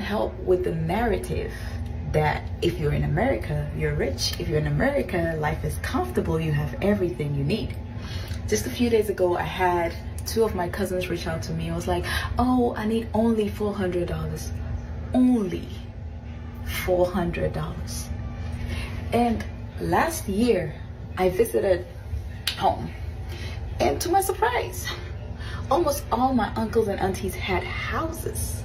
help with the narrative that if you're in America, you're rich. If you're in America, life is comfortable. You have everything you need. Just a few days ago, I had two of my cousins reach out to me. I was like, oh, I need only $400. Only $400. And last year, I visited home. And to my surprise, almost all my uncles and aunties had houses.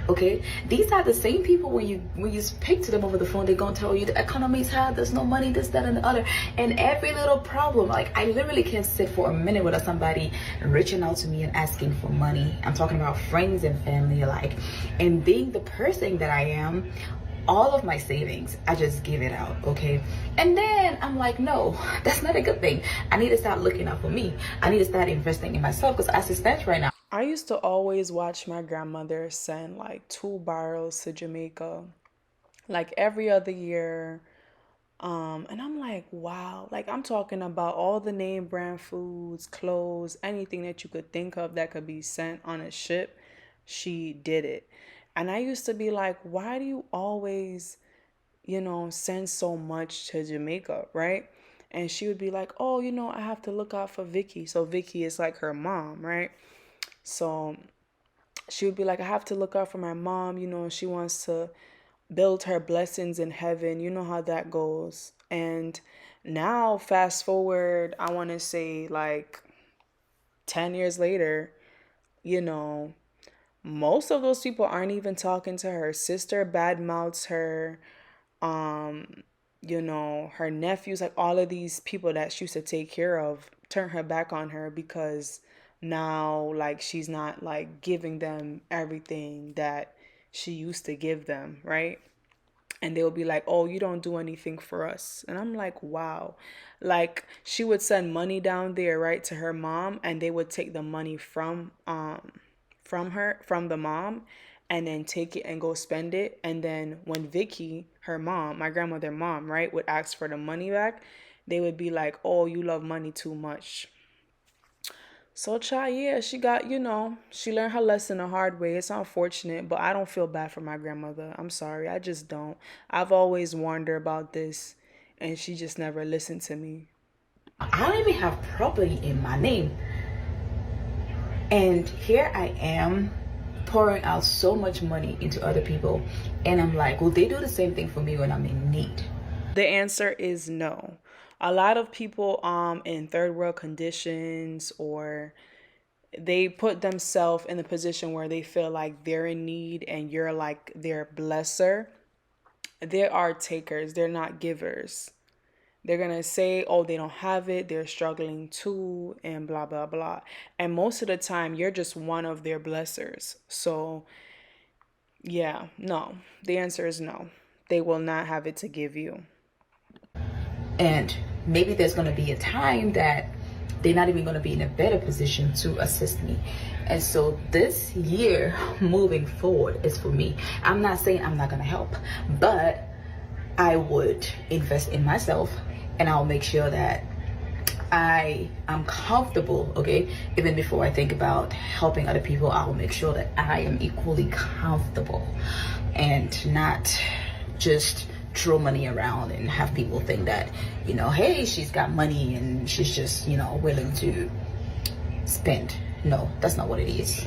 Okay, these are the same people when you speak to them over the phone, they're gonna tell you the economy's hard, there's no money, this, that, and the other. And every little problem, like I literally can't sit for a minute without somebody reaching out to me and asking for money. I'm talking about friends and family alike. And being the person that I am, all of my savings, I just give it out, okay? And then I'm like, no, that's not a good thing. I need to start looking out for me. I need to start investing in myself, because as it stands right now, I used to always watch my grandmother send like 2 barrels to Jamaica, like every other year. And I'm like, wow, like I'm talking about all the name brand foods, clothes, anything that you could think of that could be sent on a ship. She did it. And I used to be like, why do you always, send so much to Jamaica, right? And she would be like, oh, I have to look out for Vicky. So Vicky is like her mom, right? So she would be like, I have to look out for my mom. She wants to build her blessings in heaven. You know how that goes. And now, fast forward, I want to say like 10 years later, most of those people aren't even talking to her. Sister badmouths her. Her nephews, like all of these people that she used to take care of, turn her back on her because now like she's not like giving them everything that she used to give them, right? And they'll be like, oh, you don't do anything for us. And I'm like, wow. Like she would send money down there, right, to her mom, and they would take the money from the mom, and then take it and go spend it. And then when Vicky, her mom, my grandmother mom, right, would ask for the money back, they would be like, oh, you love money too much. So child, yeah, she got, she learned her lesson the hard way. It's unfortunate, but I don't feel bad for my grandmother. I'm sorry. I just don't. I've always warned her about this, and she just never listened to me. I don't even have property in my name. And here I am pouring out so much money into other people. And I'm like, will they do the same thing for me when I'm in need? The answer is no. A lot of people in third world conditions, or they put themselves in the position where they feel like they're in need and you're like their blesser. They are takers. They're not givers. They're going to say, oh, they don't have it. They're struggling too, and blah, blah, blah. And most of the time, you're just one of their blessers. So, yeah, no. The answer is no. They will not have it to give you. And maybe there's going to be a time that they're not even going to be in a better position to assist me. And so this year moving forward is for me. I'm not saying I'm not going to help, but I would invest in myself, and I'll make sure that I am comfortable, okay? Even before I think about helping other people, I will make sure that I am equally comfortable and not just throw money around and have people think that, hey, she's got money and she's just, willing to spend. No, that's not what it is.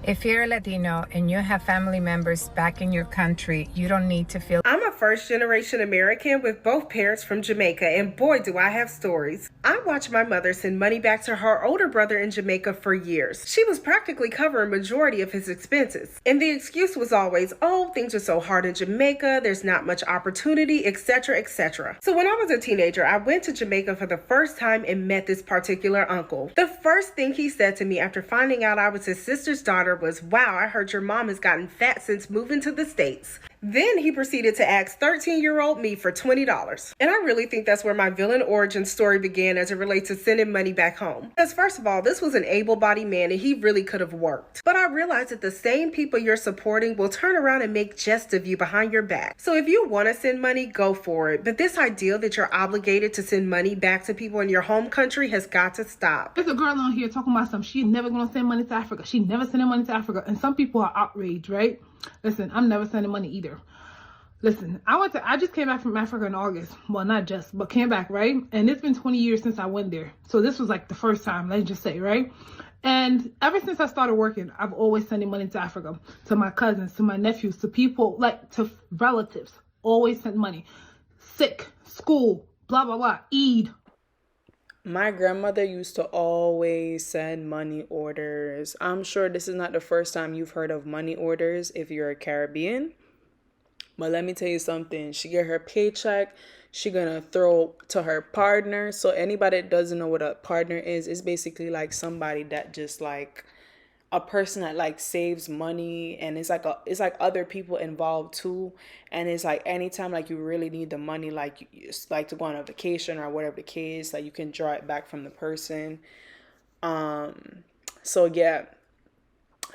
If you're Latino and you have family members back in your country, you don't need to feel... I'm a first-generation American with both parents from Jamaica, and boy, do I have stories. I watched my mother send money back to her older brother in Jamaica for years. She was practically covering majority of his expenses. And the excuse was always, oh, things are so hard in Jamaica, there's not much opportunity, etc., etc. So when I was a teenager, I went to Jamaica for the first time and met this particular uncle. The first thing he said to me after finding out I was his sister's daughter was, wow, I heard your mom has gotten fat since moving to the States. Then he proceeded to ask 13-year-old me for $20. And I really think that's where my villain origin story began as it relates to sending money back home. Because first of all, this was an able-bodied man and he really could have worked. But I realized that the same people you're supporting will turn around and make jest of you behind your back. So if you want to send money, go for it. But this idea that you're obligated to send money back to people in your home country has got to stop. There's a girl on here talking about she's never going to send money to Africa. She's never sending money to Africa. And some people are outraged, right? Listen, I'm never sending money either. Listen, I just came back from Africa in August. Well, not just, but came back, right? And it's been 20 years since I went there. So this was like the first time, let's just say, right? And ever since I started working, I've always sending money to Africa, to my cousins, to my nephews, to people, like to relatives. Always send money. Sick, school, blah, blah, blah, Eid. My grandmother used to always send money orders. I'm sure this is not the first time you've heard of money orders if you're a Caribbean. But let me tell you something. She get her paycheck. She gonna throw to her partner. So anybody that doesn't know what a partner is, it's basically like somebody that just like a person that like saves money, and it's like other people involved too. And it's like anytime like you really need the money, like it's like to go on a vacation or whatever the case, like you can draw it back from the person. So yeah.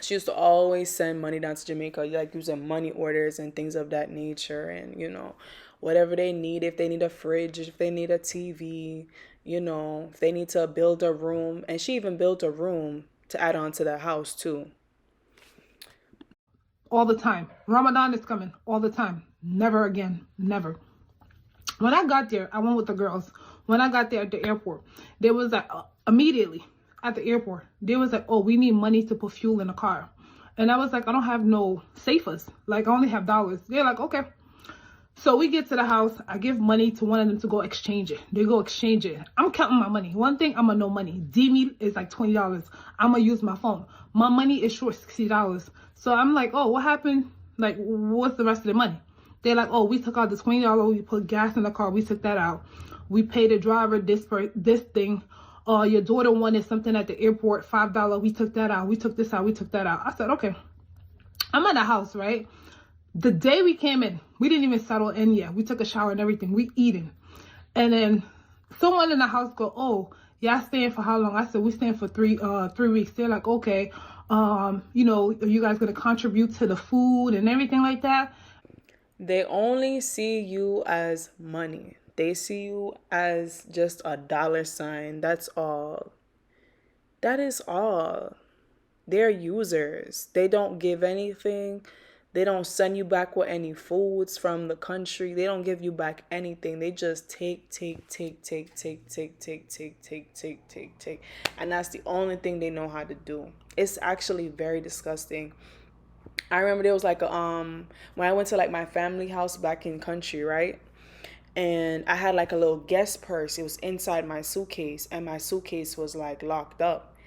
She used to always send money down to Jamaica, like using money orders and things of that nature. And, you know, whatever they need, if they need a fridge, if they need a TV, you know, if they need to build a room. And she even built a room to add on to the house, too. All the time. Ramadan is coming. All the time. Never again. Never. When I got there, I went with the girls. When I got there at the airport, there was like immediately at the airport, they was like, oh, we need money to put fuel in the car. And I was like, I don't have no safers. Like, I only have dollars. They're like, okay. So we get to the house. I give money to one of them to go exchange it. They go exchange it. I'm counting my money. One thing, I'm a no money. D-me is like $20. I'm going to use my phone. My money is short $60. So I'm like, oh, what happened? Like, what's the rest of the money? They're like, oh, we took out the $20. We put gas in the car. We took that out. We paid the driver this thing. Your daughter wanted something at the airport, $5. We took that out. We took this out. We took that out. I said, okay. I'm at the house, right? The day we came in, we didn't even settle in yet. We took a shower and everything. We eating. And then someone in the house go, oh, y'all staying for how long? I said, we staying for 3 weeks. They're like, okay. You know, are you guys going to contribute to the food and everything like that? They only see you as money. They see you as just a dollar sign. That's all. That is all. They're users. They don't give anything. They don't send you back with any foods from the country. They don't give you back anything. They just take. And that's the only thing they know how to do. It's actually very disgusting. I remember there was like when I went to like my family house back in country, right? And I had like a little guest purse. It was inside my suitcase, and my suitcase was like locked up.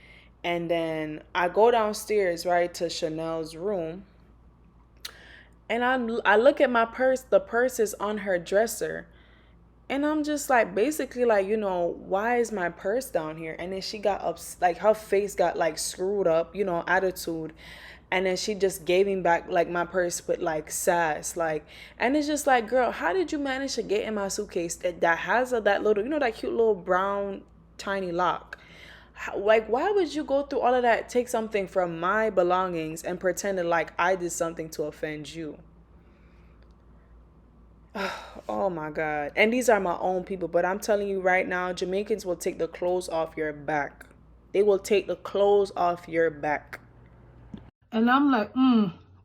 And then I go downstairs, right, to Chanel's room, and I look at my purse. The purse is on her dresser, and I'm just like, basically like, you know, why is my purse down here? And then she got up, like her face got like screwed up, you know, attitude. And then she just gave me back like my purse with like sass, like, and it's just like, girl, how did you manage to get in my suitcase that has that little, you know, that cute little brown tiny lock? Like, why would you go through all of that, take something from my belongings and pretend that like I did something to offend you? Oh my God. And these are my own people, but I'm telling you right now, Jamaicans will take the clothes off your back. They will take the clothes off your back. And I'm like,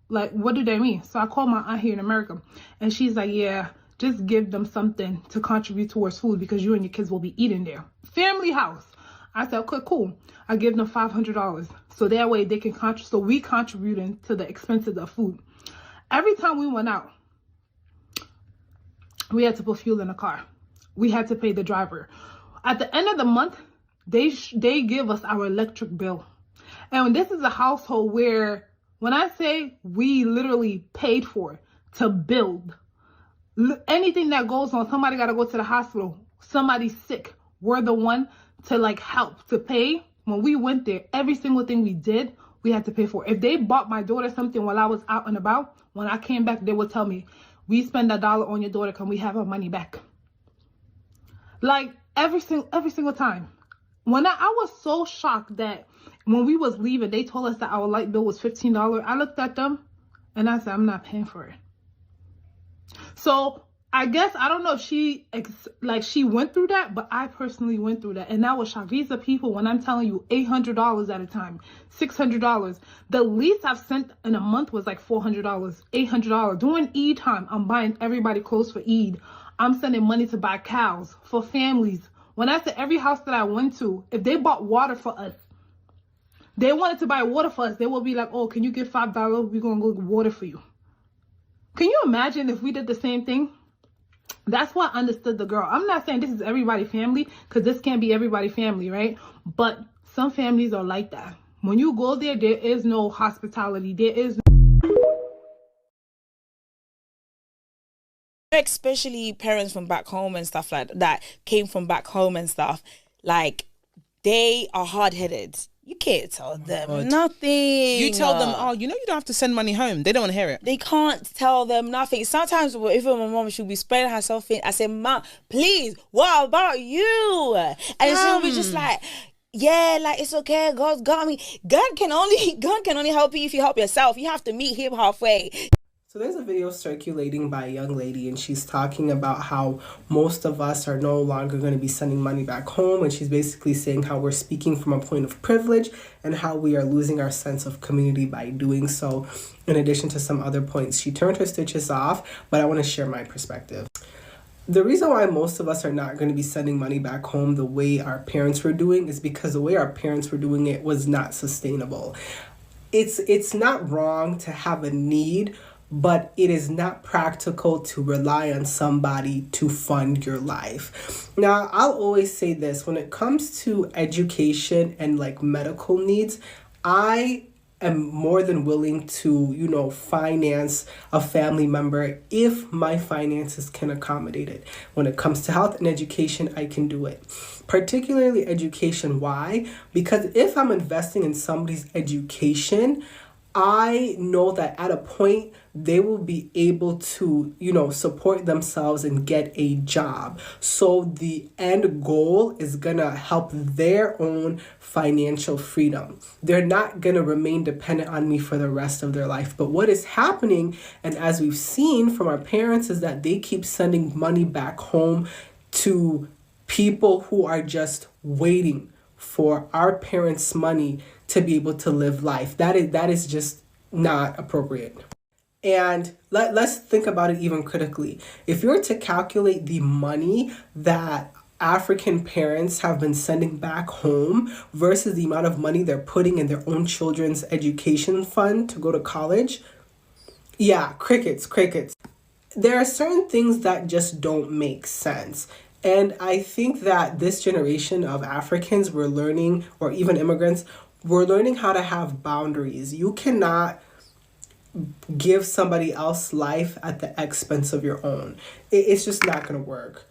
like, what do they mean? So I called my aunt here in America, and she's like, yeah, just give them something to contribute towards food because you and your kids will be eating there. Family house. I said, okay, cool. I give them $500. So that way they can contribute. So we contributing to the expenses of food. Every time we went out, we had to put fuel in the car. We had to pay the driver. At the end of the month, they give us our electric bill. And this is a household where, when I say we literally paid for to build, anything that goes on, somebody got to go to the hospital, somebody's sick, we're the one to like help, to pay. When we went there, every single thing we did, we had to pay for. If they bought my daughter something while I was out and about, when I came back, they would tell me, we spend $1 on your daughter, can we have our money back? Like every single time. When I was so shocked that when we was leaving, they told us that our light bill was $15. I looked at them and I said, I'm not paying for it. So I guess I don't know if she went through that, but I personally went through that, and that was shock. These are people, when I'm telling you, $800 at a time, $600. The least I've sent in a month was like $400, $800. During Eid time, I'm buying everybody clothes for Eid. I'm sending money to buy cows for families. When I said every house that I went to, if they bought water for us, they wanted to buy water for us, they would be like, oh, can you get $5? We're gonna go get water for you. Can you imagine if we did the same thing? That's why I understood the girl. I'm not saying this is everybody family, because this can't be everybody family, right? But some families are like that. When you go there, there is no hospitality. There is especially parents from back home and stuff like that, came from back home and stuff, like, they are hard-headed. You can't tell them nothing. You tell them, oh, you know you don't have to send money home. They don't want to hear it. They can't tell them nothing. Sometimes even my mom, she'll be spreading herself in. I say, Mom, please, what about you? And she'll be just like, yeah, like, it's okay. God's got me. God can only help you if you help yourself. You have to meet him halfway. So there's a video circulating by a young lady, and she's talking about how most of us are no longer going to be sending money back home, and she's basically saying how we're speaking from a point of privilege and how we are losing our sense of community by doing so, in addition to some other points. She turned her stitches off, but I want to share my perspective. The reason why most of us are not going to be sending money back home the way our parents were doing is because the way our parents were doing it was not sustainable. It's not wrong to have a need, but it is not practical to rely on somebody to fund your life. Now, I'll always say this, when it comes to education and like medical needs, I am more than willing to, finance a family member if my finances can accommodate it. When it comes to health and education, I can do it. Particularly education. Why? Because if I'm investing in somebody's education, I know that at a point they will be able to, support themselves and get a job. So the end goal is going to help their own financial freedom. They're not going to remain dependent on me for the rest of their life. But what is happening, and as we've seen from our parents, is that they keep sending money back home to people who are just waiting for our parents' money to be able to live life. That is just not appropriate. And let's think about it even critically. If you're to calculate the money that African parents have been sending back home versus the amount of money they're putting in their own children's education fund to go to college, yeah, crickets. There are certain things that just don't make sense. And I think that this generation of Africans, we're learning, or even immigrants, we're learning how to have boundaries. You cannot give somebody else life at the expense of your own. It's just not going to work.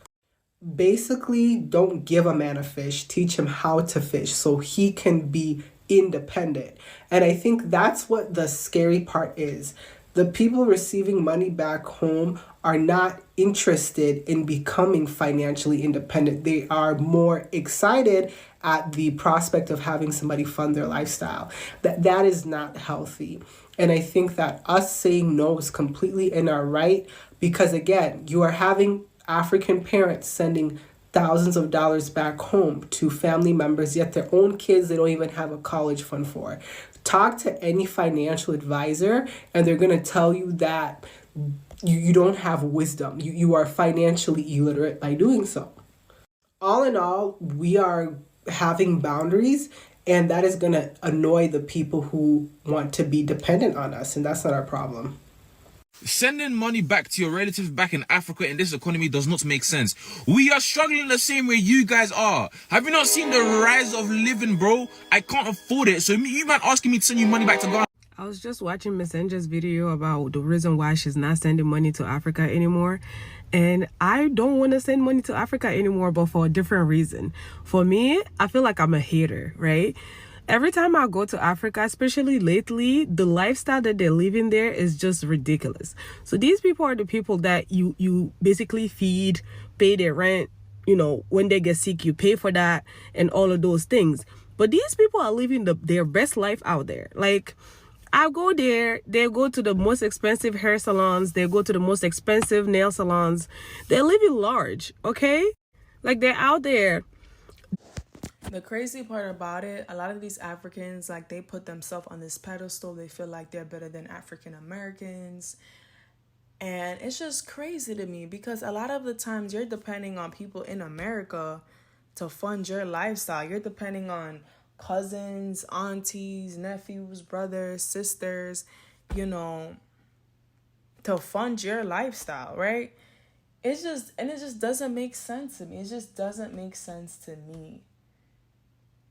Basically, don't give a man a fish. Teach him how to fish so he can be independent. And I think that's what the scary part is. The people receiving money back home are not interested in becoming financially independent. They are more excited at the prospect of having somebody fund their lifestyle. That is not healthy. And I think that us saying no is completely in our right, because again, you are having African parents sending thousands of dollars back home to family members, yet their own kids they don't even have a college fund for. Talk to any financial advisor and they're going to tell you that you don't have wisdom. You are financially illiterate by doing so. All in all, we are having boundaries, and that is going to annoy the people who want to be dependent on us, and that's not our problem. Sending money back to your relatives back in Africa in this economy does not make sense. We are struggling the same way you guys are. Have you not seen the rise of living, bro? I can't afford it. So you man asking me to send you money back to Ghana. I was just watching Miss Enja's video about the reason why she's not sending money to Africa anymore. And I don't want to send money to Africa anymore, but for a different reason. For me, I feel like I'm a hater, right? Every time I go to Africa, especially lately, the lifestyle that they're living there is just ridiculous. So these people are the people that you basically feed, pay their rent, when they get sick, you pay for that and all of those things. But these people are living their best life out there. Like, I go there, they go to the most expensive hair salons, they go to the most expensive nail salons. They're living large, okay? Like, they're out there. The crazy part about it, a lot of these Africans, like, they put themselves on this pedestal. They feel like they're better than African Americans. And it's just crazy to me because a lot of the times you're depending on people in America to fund your lifestyle. You're depending on cousins, aunties, nephews, brothers, sisters, you know, to fund your lifestyle, right? It just doesn't make sense to me. It just doesn't make sense to me.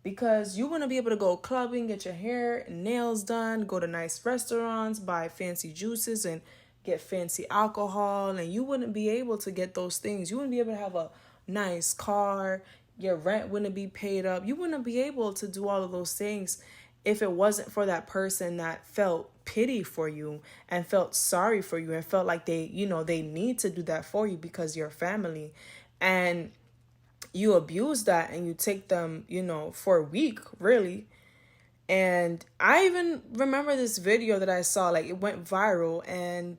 Because you want to be able to go clubbing, get your hair and nails done, go to nice restaurants, buy fancy juices and get fancy alcohol, and you wouldn't be able to get those things. You wouldn't be able to have a nice car. Your rent wouldn't be paid up. You wouldn't be able to do all of those things if it wasn't for that person that felt pity for you and felt sorry for you and felt like they need to do that for you because you're family. And you abuse that and you take them, for a week, really. And I even remember this video that I saw, like, it went viral, and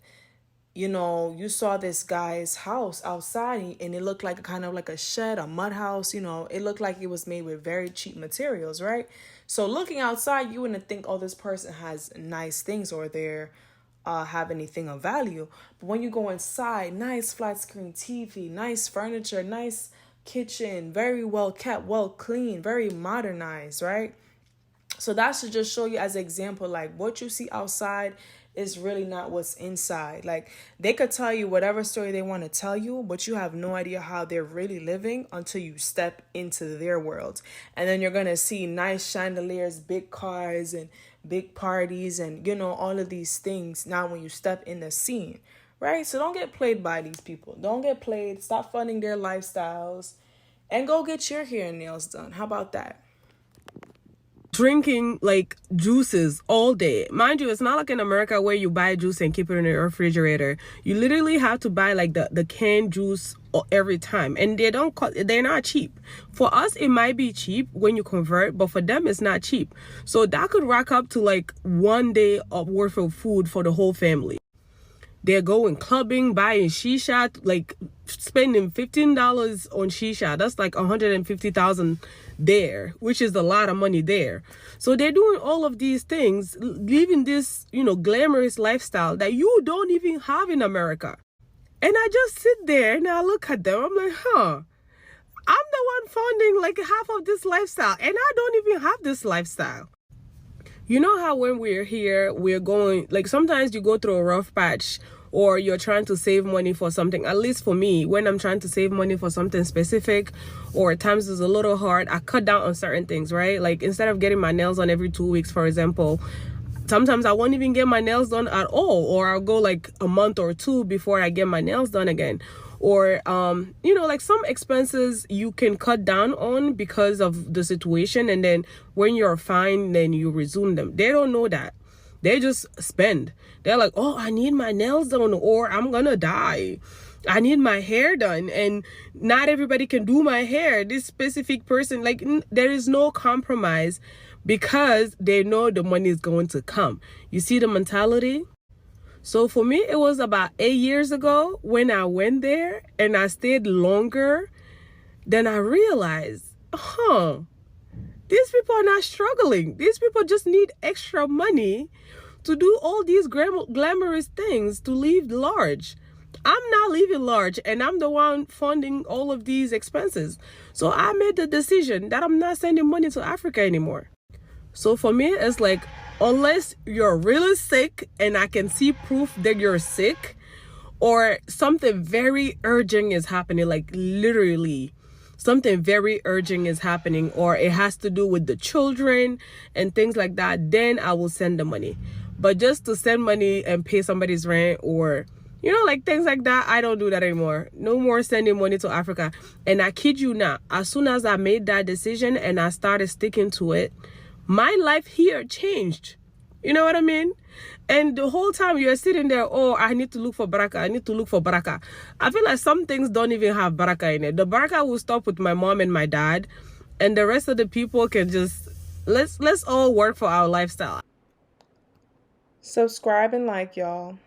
you saw this guy's house outside and it looked like kind of like a shed, a mud house. It looked like it was made with very cheap materials, right? So looking outside, you wouldn't think, oh, this person has nice things or they're have anything of value. But when you go inside, nice flat screen TV, nice furniture, nice kitchen, very well kept, well clean, very modernized, right? So that should just show you as an example, like, what you see outside is really not what's inside. Like, they could tell you whatever story they want to tell you, but you have no idea how they're really living until you step into their world. And then you're going to see nice chandeliers, big cars, and big parties, and, all of these things now when you step in the scene, right? So don't get played by these people. Don't get played. Stop funding their lifestyles and go get your hair and nails done. How about that? Drinking like juices all day. Mind you, it's not like in America where you buy juice and keep it in the refrigerator. You literally have to buy like the canned juice every time, and they're not cheap. For us, it might be cheap when you convert, but for them, it's not cheap. So that could rack up to like 1 day of worth of food for the whole family. They're going clubbing, buying shisha, like spending $15 on shisha. That's like $150,000 there, which is a lot of money there. So they're doing all of these things, living this, glamorous lifestyle that you don't even have in America. And I just sit there and I look at them. I'm like, I'm the one funding like half of this lifestyle, and I don't even have this lifestyle. You know how when we're here, we're going, like, sometimes you go through a rough patch or you're trying to save money for something. At least for me, when I'm trying to save money for something specific, or at times it's a little hard, I cut down on certain things, right? Like, instead of getting my nails done every 2 weeks, for example, sometimes I won't even get my nails done at all, or I'll go like a month or two before I get my nails done again. Or, like some expenses you can cut down on because of the situation. And then when you're fine, then you resume them. They don't know that. They just spend. They're like, oh, I need my nails done, or I'm gonna die. I need my hair done. And not everybody can do my hair. This specific person, like, there is no compromise because they know the money is going to come. You see the mentality? So for me, it was about 8 years ago when I went there and I stayed longer. Then I realized, these people are not struggling. These people just need extra money to do all these glamorous things, to live large. I'm not living large, and I'm the one funding all of these expenses. So I made the decision that I'm not sending money to Africa anymore. So for me, it's like, unless you're really sick and I can see proof that you're sick, or something very urgent is happening, like literally something very urgent is happening, or it has to do with the children and things like that, then I will send the money. But just to send money and pay somebody's rent, or like things like that, I don't do that anymore. No more sending money to Africa. And I kid you not, as soon as I made that decision and I started sticking to it, my life here changed. You know what I mean? And the whole time you're sitting there, oh, I need to look for baraka. I need to look for baraka. I feel like some things don't even have baraka in it. The baraka will stop with my mom and my dad, and the rest of the people can just, let's all work for our lifestyle. Subscribe and like, y'all.